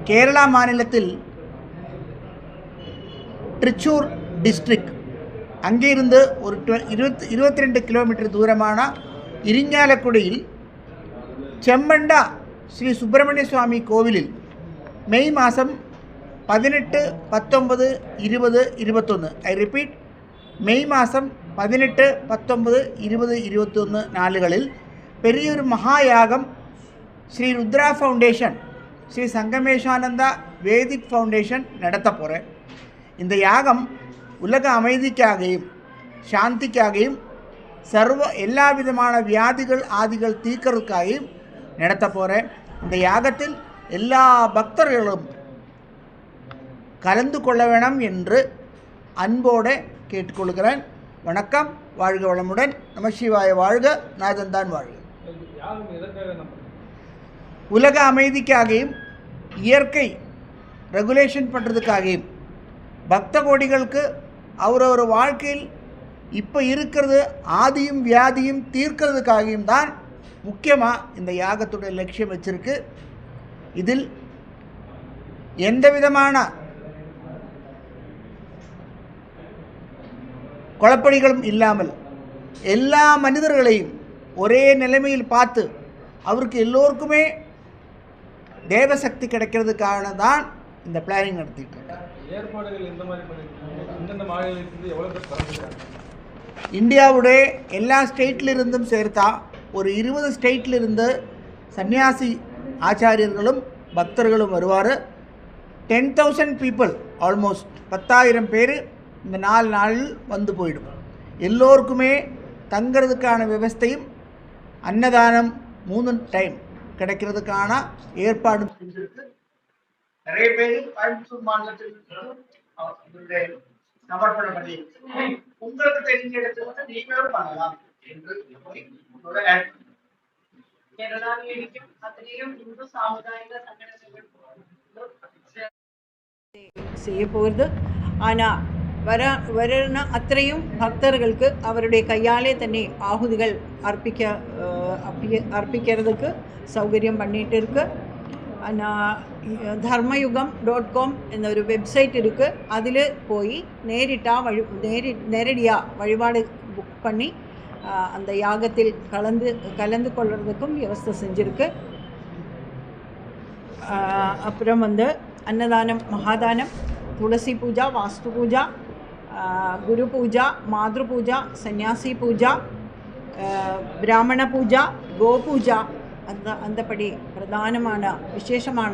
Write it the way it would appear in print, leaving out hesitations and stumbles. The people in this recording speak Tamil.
கேரளா மாநிலத்தில் ட்ரிச்சூர் டிஸ்ட்ரிக்ட் அங்கே இருந்து ஒரு 22 கிலோமீட்டர் தூரமான இரிஞ்ஞாலக்குடியில் செம்மண்டா ஸ்ரீ சுப்பிரமணிய சுவாமி கோவிலில் மே மாதம் 18, 19, 20, 21 ஐ ரிப்பீட் மெய் மாதம் 18, 19, 20, 21 நாளுகளில் பெரியொரு மகாயாகம் ஸ்ரீ ருத்ரா ஃபவுண்டேஷன் ஸ்ரீ சங்கமேஷானந்தா வேதிக் ஃபவுண்டேஷன் நடத்த போகிறேன். இந்த யாகம் உலக அமைதிக்காகவும் சாந்திக்காகவும் எல்லா விதமான வியாதிகள் ஆதிகள் தீர்க்கறதுக்காகவும் நடத்த போகிறேன். இந்த யாகத்தில் எல்லா பக்தர்களும் கலந்து கொள்ள வேணும் என்று அன்போடு கேட்டுக்கொள்கிறேன். வணக்கம். வாழ்க வளமுடன். நமசிவாய வாழ்க. நாதன்தான் வாழ்க. உலக அமைதிக்காகவும் இயற்கை ரெகுலேஷன் பண்ணுறதுக்காகவும் பக்த கோடிகளுக்கு அவரவர் வாழ்க்கையில் இப்போ இருக்கிறது ஆதியும் வியாதியும் தீர்க்கிறதுக்காகவும் தான் முக்கியமாக இந்த யாகத்துடைய லட்சியம் வச்சுருக்கு. இதில் எந்த விதமான குழப்படிகளும் இல்லாமல் எல்லா மனிதர்களையும் ஒரே நிலைமையில் பார்த்து அவருக்கு எல்லோருக்குமே தேவசக்தி கிடைக்கிறதுக்கான தான் இந்த பிளானிங் நடத்திட்டு இருக்கேன். இந்தியாவுடைய எல்லா ஸ்டேட்லிருந்தும் சேர்த்தா ஒரு 20 ஸ்டேட்லிருந்து சன்னியாசி ஆச்சாரியர்களும் பக்தர்களும் வருவார். 10,000 பீப்புள், ஆல்மோஸ்ட் 10,000 பேர் இந்த 4 நாளில் வந்து போயிடும். எல்லோருக்குமே தங்கிறதுக்கான விவஸ்தையும் அன்னதானம் 3 டைம் கிடைக்கிறதுக்கான ஏற்பாடு செஞ்சிருக்கு. நிறைய பேர் கோயம்புத்தூர் மாநிலத்தில் சமர்ப்பணம் பண்ணி உங்களுக்கு தெரிஞ்ச இடத்துல வந்து நீங்களும் பண்ணலாம் என்று செய்ய போகிறது. ஆனால் വരുന്ന അത്രയും ഭക്തർക്ക് അവരുടെ കയ്യാലെ തന്നെ ആഹുതികൾ അർപ്പിக்கிறதுக்கு சௌகரியம் பண்ணிட்டு இருக்கு. ധർമ്മയുഗം.com എന്നൊരു വെബ്സൈറ്റ് இருக்குது. அதில் போய் நேரடியாக வழிபாடு புக் பண்ணி அந்த யாகத்தில் கலந்து கொள்றதுக்கும் வியவஸ்தை செஞ்சுருக்கு. அப்புறம் வந்து அன்னதானம், மகாதானம், துளசி பூஜா, வாஸ்து பூஜா, குரு பூஜா, மாத்ரு பூஜா, சன்னியாசி பூஜா, பிராமண பூஜா, கோ பூஜா, அந்தபடி பிரதானமான விசேஷமான